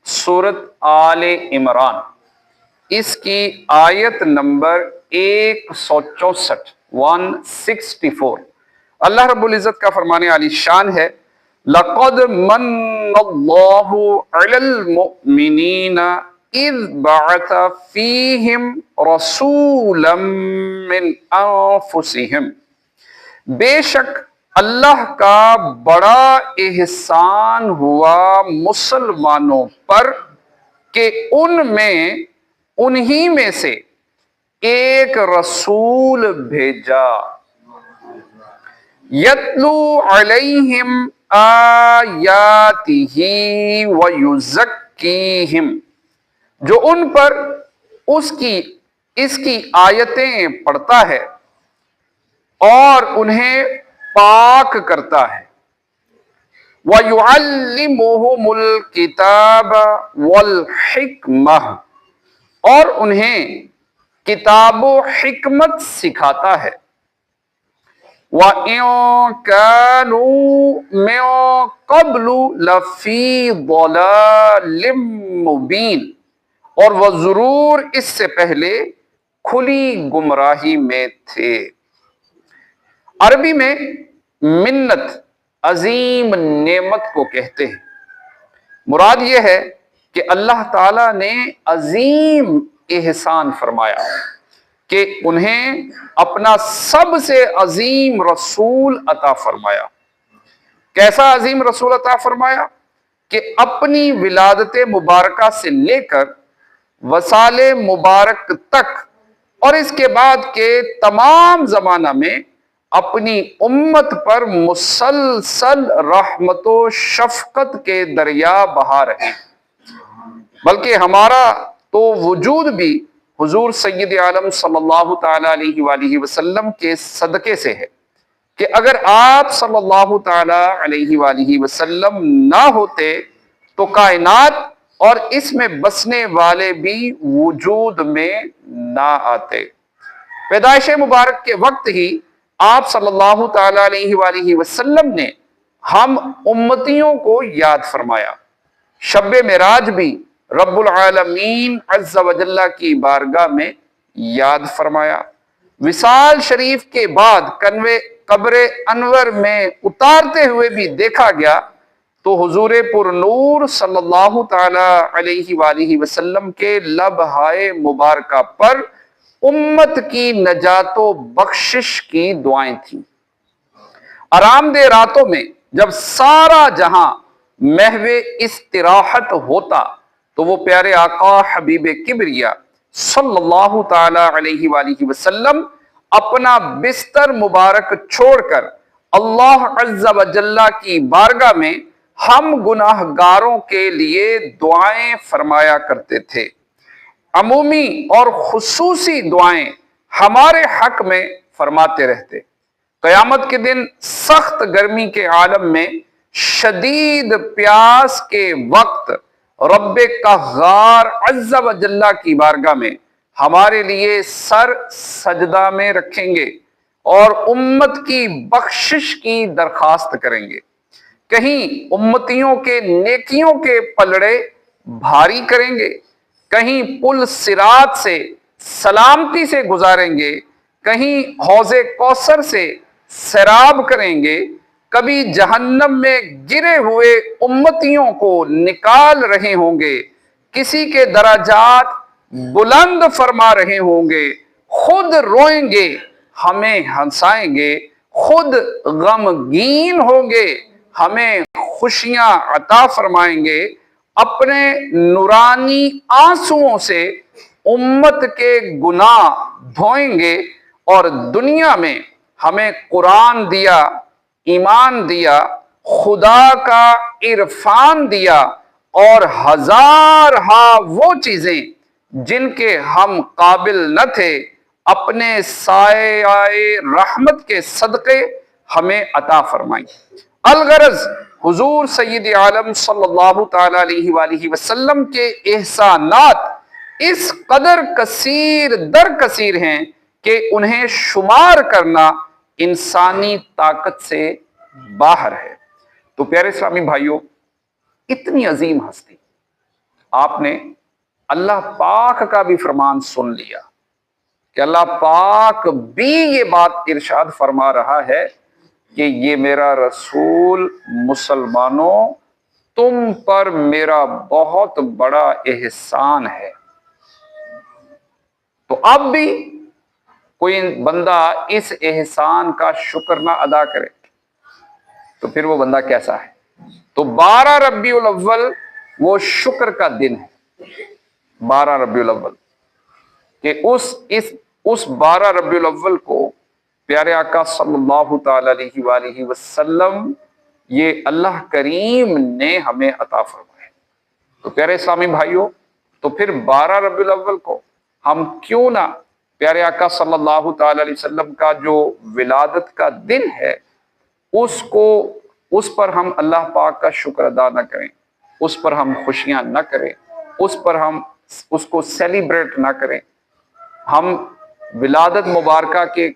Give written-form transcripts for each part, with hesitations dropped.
सूरत आले इमरान, इसकी आयत नंबर 164 अल्लाह रब्बुल इज़्ज़त का फरमाने आली शान है, लक़द मन्नल्लाहु अलल मुअमिनीना इज़ बअथ फ़ीहिम रसूलन मिन अनफुसिहिम। बेशक अल्लाह का बड़ा एहसान हुआ मुसलमानों पर कि उनमें उन्हीं में से एक रसूल भेजा, यत्लू अलैहिम आयातिही व युज़क्कीहिम, जो उन पर इसकी आयतें पढ़ता है और उन्हें पाक करता है। व युअल्लिमुहुमुल किताब वल हिकमह, और उन्हें किताब व हिकमत सिखाता है। व इन कानू मिन क़ब्लु लफ़ी ज़लालिम मुबीन, और वह जरूर इससे पहले खुली गुमराही में थे। अरबी में मिन्नत अजीम नेमत को कहते हैं। मुराद यह है कि अल्लाह ताला ने अजीम एहसान फरमाया कि उन्हें अपना सबसे अजीम रसूल अता फरमाया। कैसा अजीम रसूल अता फरमाया कि अपनी विलादत मुबारका से लेकर वसाले मुबारक तक और इसके बाद के तमाम जमाना में अपनी उम्मत पर मुसलसल रहमतो शफकत के दरिया बहा रहे। बल्कि हमारा तो वजूद भी हुजूर सय्यद आलम सल्लल्लाहु ताला अलैहि वसल्लम के सदके से है कि अगर आप सल्लल्लाहु ताला अलैहि वसल्लम ना होते तो कायनात और इसमें बसने वाले भी वजूद में ना आते। पैदाइश मुबारक के वक्त ही आप सल्लल्लाहु ताला अलैहि वसल्लम ने हम उम्मतियों को याद फरमाया। शब्बे मेराज भी रब्बुल आलमीन अज़्ज़ा व जल्ला की बारगाह में याद फरमाया। विसाल शरीफ के बाद कन्वे कब्रे अनवर में उतारते हुए भी देखा गया तो हुजूरे पुर नूर सल्लल्लाहु ताला अलैहि वसल्लम के लबहाए मुबारका पर उम्मत की नजातो बख्शिश की दुआएं थी। आरामदेह रातों में जब सारा जहां महवे इस्तिराहत होता तो वो प्यारे आका हबीब किबरिया सल्लल्लाहु ताला अलैहि वसल्लम अपना बिस्तर मुबारक छोड़कर अल्लाह अज़्ज़ा व जल्ला की बारगाह में हम गुनाहगारों के लिए दुआएं फरमाया करते थे। अमूमी और खुसूसी दुआएं हमारे हक में फरमाते रहते। क़यामत के दिन सख्त गर्मी के आलम में शदीद प्यास के वक्त रब्बे क़ह्हार अज़्ज़ा व जल्ला की बारगाह में हमारे लिए सर सजदा में रखेंगे और उम्मत की बख्शिश की दरखास्त करेंगे। कहीं उम्मतियों के नेकियों के पलड़े भारी करेंगे, कहीं पुल सिरात से सलामती से गुजारेंगे, कहीं हौज़े कौसर से सैराब करेंगे, कभी जहन्नम में गिरे हुए उम्मतियों को निकाल रहे होंगे, किसी के दराजात बुलंद फरमा रहे होंगे, खुद रोएंगे हमें हंसाएंगे, खुद गमगीन होंगे हमें खुशियां अता फरमाएंगे। अपने नूरानी आंसुओं से उम्मत के गुनाह धोएंगे और दुनिया में हमें कुरान दिया, ईमान दिया, खुदा का इरफान दिया और हजार वो चीजें जिनके हम काबिल न थे अपने साए रहमत के सदक़े हमें अता फरमाई। अलगरज हुजूर सय्यद आलम सल्लल्लाहु ताला अलैहि वसल्लम के एहसानात इस कदर कसीर दर कसीर हैं कि उन्हें शुमार करना इंसानी ताकत से बाहर है। तो प्यारे इस्लामी भाइयों, इतनी अजीम हस्ती, آپ نے اللہ پاک کا بھی فرمان سن لیا کہ اللہ پاک بھی یہ بات ارشاد فرما رہا ہے کہ یہ میرا رسول مسلمانوں تم پر میرا بہت بڑا احسان ہے۔ تو اب بھی کوئی بندہ اس احسان کا شکر نہ ادا کرے تو پھر وہ بندہ کیسا ہے؟ تو 12 ربیع الاول وہ شکر کا دن ہے، 12 ربیع الاول، کہ اس 12 ربیع الاول کو پیارے آقا صلی اللہ تعالی علیہ وآلہ وسلم یہ اللہ کریم نے ہمیں عطا فرمایا۔ تو پیارے اسلامی بھائیوں، تو پھر 12 ربیع الاول کو ہم کیوں نہ پیارے آقا صلی اللہ تعالی علیہ وسلم کا جو ولادت کا دن ہے اس پر ہم اللہ پاک کا شکر ادا نہ کریں، اس پر ہم خوشیاں نہ کریں، اس کو سیلیبریٹ نہ کریں۔ ہم ولادت مبارکہ کے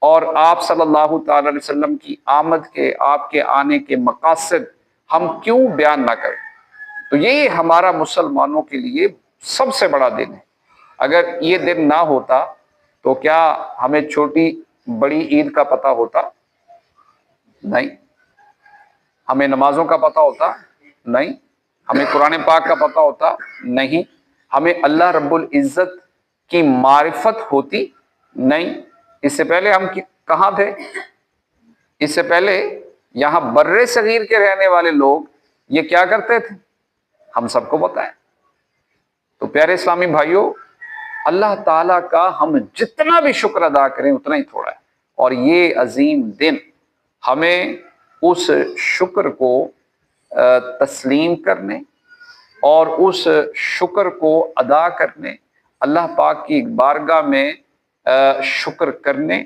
اور آپ صلی اللہ تعالی علیہ وسلم کی آمد کے، آپ کے آنے کے مقاصد ہم کیوں بیان نہ کریں؟ تو یہ ہمارا مسلمانوں کے لیے سب سے بڑا دن ہے۔ اگر یہ دن نہ ہوتا تو کیا ہمیں چھوٹی بڑی عید کا پتہ ہوتا؟ نہیں۔ ہمیں نمازوں کا پتہ ہوتا؟ نہیں۔ ہمیں قرآن پاک کا پتہ ہوتا؟ نہیں۔ ہمیں اللہ رب العزت کی معرفت ہوتی؟ نہیں۔ اس سے پہلے ہم کہاں تھے؟ اس سے پہلے یہاں بر صغیر کے رہنے والے لوگ یہ کیا کرتے تھے؟ ہم سب کو پتہ ہے۔ تو پیارے اسلامی بھائیوں، اللہ تعالیٰ کا ہم جتنا بھی شکر ادا کریں اتنا ہی تھوڑا ہے، اور یہ عظیم دن ہمیں اس شکر کو تسلیم کرنے اور اس شکر کو ادا کرنے، اللہ پاک کی بارگاہ میں شکر کرنے،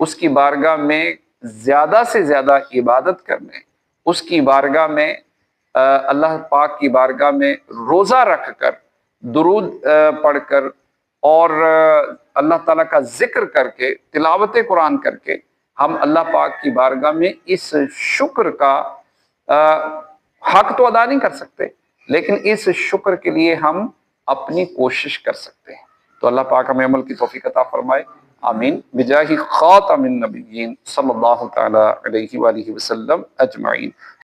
اس کی بارگاہ میں زیادہ سے زیادہ عبادت کرنے، اس کی بارگاہ میں اللہ پاک کی بارگاہ میں روزہ رکھ کر، درود پڑھ کر اور اللہ تعالیٰ کا ذکر کر کے، تلاوت قرآن کر کے ہم اللہ پاک کی بارگاہ میں اس شکر کا حق تو ادا نہیں کر سکتے، لیکن اس شکر کے لیے ہم اپنی کوشش کر سکتے ہیں۔ تو اللہ پاک ہمیں عمل کی توفیق عطا فرمائے، آمین، بجاہ خاتم النبیین صلی اللہ تعالی علیہ وآلہ وسلم اجمعین۔